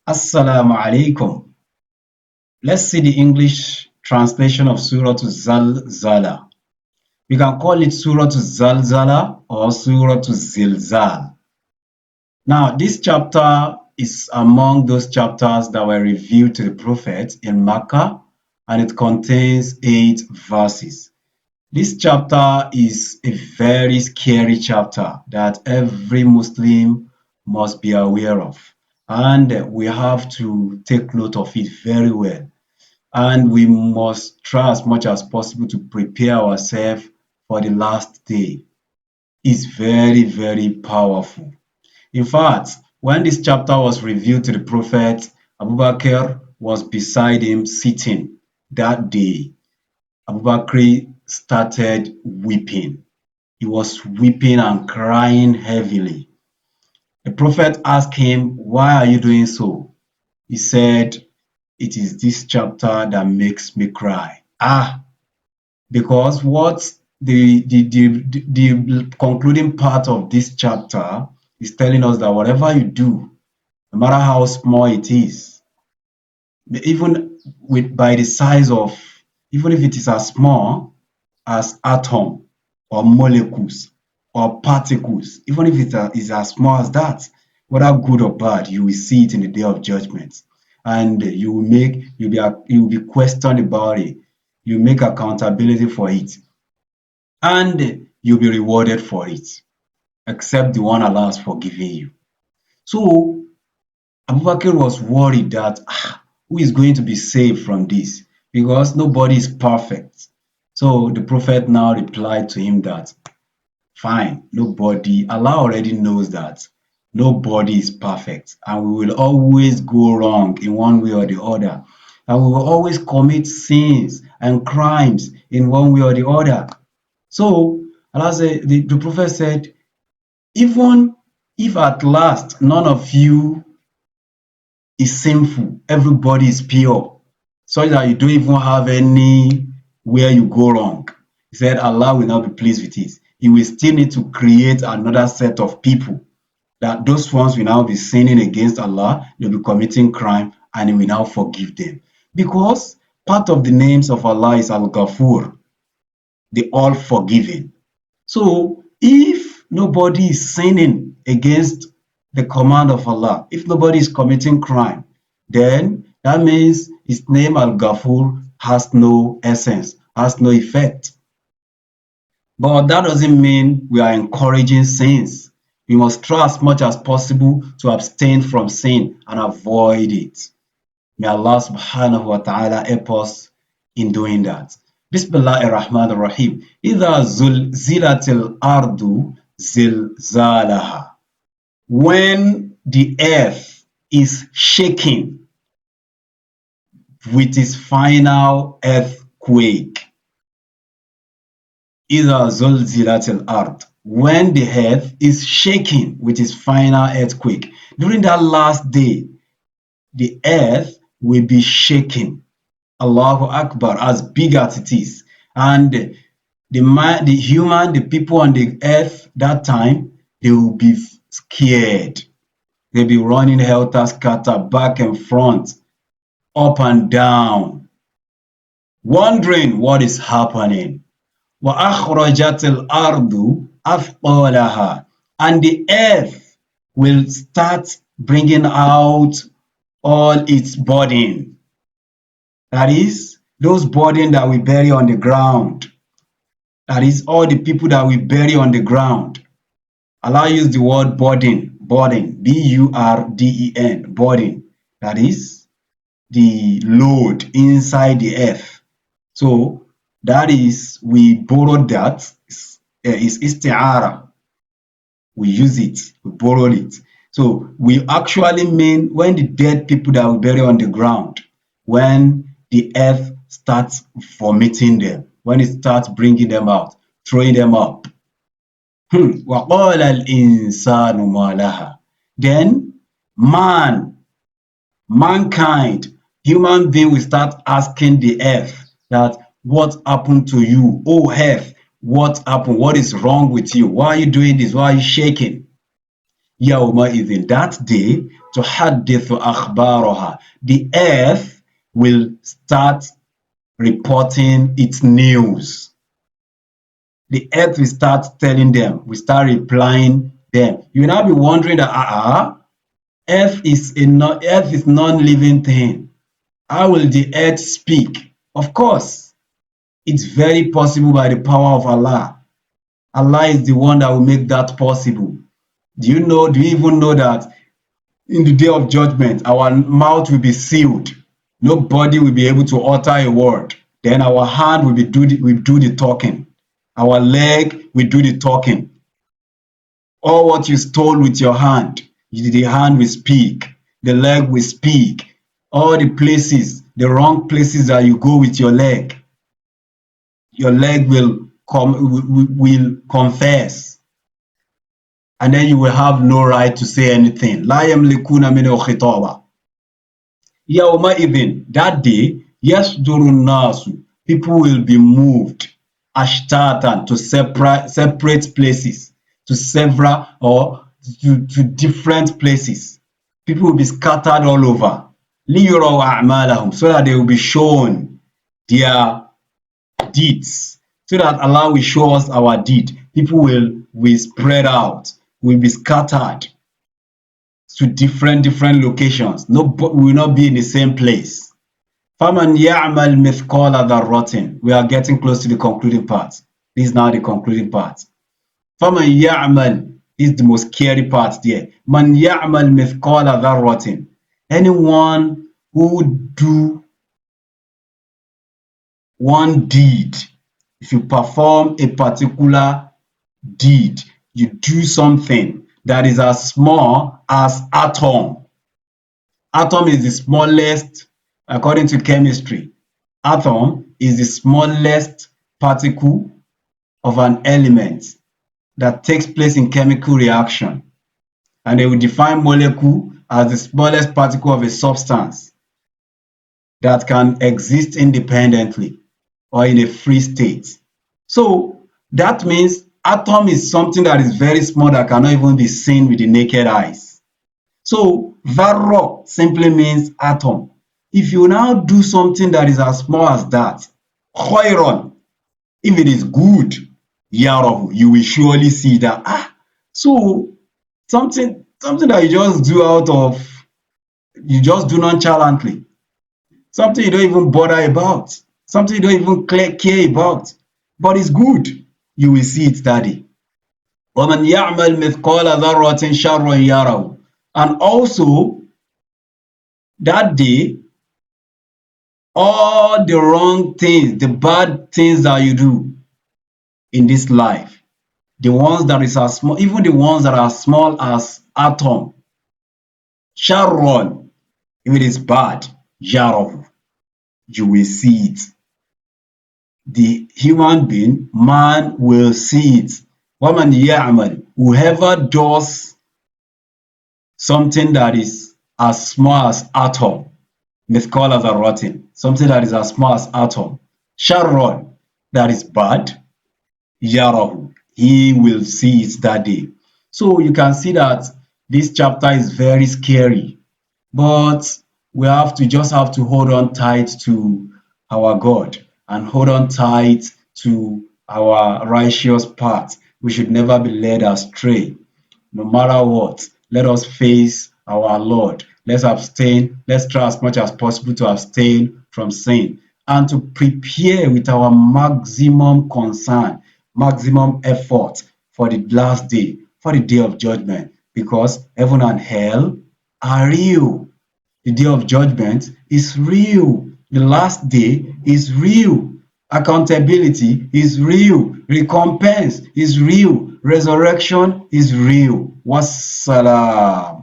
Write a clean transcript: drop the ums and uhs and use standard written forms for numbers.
Assalamu alaikum. Let's see the English translation of Suratu-Z-Zalzalah. We can call it Suratu-Z-Zalzalah or Suratu-Z-Zilzal. Now, this chapter is among those chapters that were revealed to the Prophet in Mecca, and it contains 8 verses. This chapter is a very scary chapter that every Muslim must be aware of, and we have to take note of it very well. And we must try as much as possible to prepare ourselves for the last day. It's very, very powerful. In fact, when this chapter was revealed to the Prophet, Abu Bakr was beside him sitting that day. Abu Bakr started weeping. He was weeping and crying heavily. The Prophet asked him, "Why are you doing so?" He said, "It is this chapter that makes me cry." Because what the concluding part of this chapter is telling us that whatever you do, no matter how small it is, even with by the size of, even if it is as small as atom or molecules or particles, even if it is as small as that, whether good or bad, you will see it in the day of judgment, and you'll be questioned about it. You make accountability for it, and you'll be rewarded for it, except the one Allah has forgiven you. So Abu Bakr was worried that who is going to be saved from this? Because nobody is perfect. So the Prophet now replied to him that, fine, nobody, Allah already knows that nobody is perfect, and we will always go wrong in one way or the other. And we will always commit sins and crimes in one way or the other. So Allah said, the Prophet said, even if at last none of you is sinful, everybody is pure, such that you don't even have any where you go wrong. He said Allah will not be pleased with it. He will still need to create another set of people, that those ones will now be sinning against Allah, they'll be committing crime, and He will now forgive them. Because part of the names of Allah is Al-Ghafur, the all-forgiving. So if nobody is sinning against the command of Allah, if nobody is committing crime, then that means his name Al-Ghafur has no essence, has no effect. But that doesn't mean we are encouraging sins. We must try as much as possible to abstain from sin and avoid it. May Allah subhanahu wa ta'ala help us in doing that. Bismillahir Rahmanir Rahim. إِذَا زُلْزِلَتِ الْأَرْضُ زِلْزَالَهَا. When the earth is shaking with its final earthquake. إِذَا زُلْزِلَتِ الْأَرْضُ. When the earth is shaking with its final earthquake. During that last day, the earth will be shaking. Allahu Akbar, as big as it is. And the people on the earth that time, they will be scared. They'll be running helter-skelter, back and front, up and down, wondering what is happening. وَأَخْرَجَتِ الْأَرْضُ أَثْقَالَهَا. And the earth will start bringing out all its burden. That is, those burden that we bury on the ground. That is, all the people that we bury on the ground. Allah used the word burden, B-U-R-D-E-N, burden. That is, the load inside the earth. So, that is, we borrowed that, is isti'ara. We use it, we borrow it. So, we actually mean when the dead people that we bury on the ground, when the earth starts vomiting them, when it starts bringing them out, throwing them up. وَقَالَ الْإِنسَانُ مَا لَهَا. Then mankind, human being will start asking the earth that, what happened to you? Oh earth, what happened? What is wrong with you? Why are you doing this? Why are you shaking? يَوْمَئِذٍ. That day, تحدث أخبارها. The earth will start reporting its news. The earth will start telling them, will start replying them. You will now be wondering that earth is non-living thing. How will the earth speak? Of course, it's very possible by the power of Allah. Allah is the one that will make that possible. Do you even know that in the day of judgment, our mouth will be sealed. Nobody will be able to utter a word. Then our hand will do the talking. Our leg will do the talking. All what you stole with your hand, the hand will speak. The leg will speak. All the places, the wrong places that you go with your leg will confess. And then you will have no right to say anything. لا يملكون منه خطابا. يومئذ, that day, يصدر الناس, people will be moved ashtatan, to separate places, to several or to different places. People will be scattered all over. ليروا أعمالهم, so that they will be shown their deeds, so that Allah will show us our deed. People will spread out, will be scattered to different locations. No, we will not be in the same place. فَمَنْ يَعْمَلْ مِثْقَالَ ذَرَّةٍ. We are getting close to the concluding part. This is now the concluding part. فَمَنْ يَعْمَلْ is the most scary part there. مَنْ يَعْمَلْ مِثْقَالَ ذَرَّةٍ. Anyone who do one deed, if you perform a particular deed, you do something that is as small as atom. Atom is the smallest, according to chemistry. Atom is the smallest particle of an element that takes place in chemical reaction. And they will define molecule as the smallest particle of a substance that can exist independently or in a free state. So that means atom is something that is very small that cannot even be seen with the naked eyes. So dharra simply means atom. If you now do something that is as small as that, khayran, if it is good, yarahu, you will surely see that. So something that you just do you just do nonchalantly, something you don't even bother about, something you don't even care about, but it's good, you will see it that day. وَمَنْ يَعْمَلْ مِثْقَالَ ذَرَّةٍ شَرًّا يَرَهُ. And also, that day, all the wrong things, the bad things that you do in this life, the ones that is as small, even the ones that are small as atom, sharron, if it is bad, yarahu, you will see it. The human being, man, will see it. وَمَنْ يَعْمَلْ, whoever does something that is as small as atom, mithqala dharratin, something that is as small as atom, sharron, that is bad, yarahu, he will see it that day. So you can see that this chapter is very scary, but we just have to hold on tight to our God and hold on tight to our righteous path. We should never be led astray. No matter what, let us face our Lord. Let's abstain. Let's try as much as possible to abstain from sin and to prepare with our maximum concern, maximum effort for the last day, for the day of judgment, because heaven and hell are real. The day of judgment is real. The last day is real. Accountability is real. Recompense is real. Resurrection is real. Wassalam.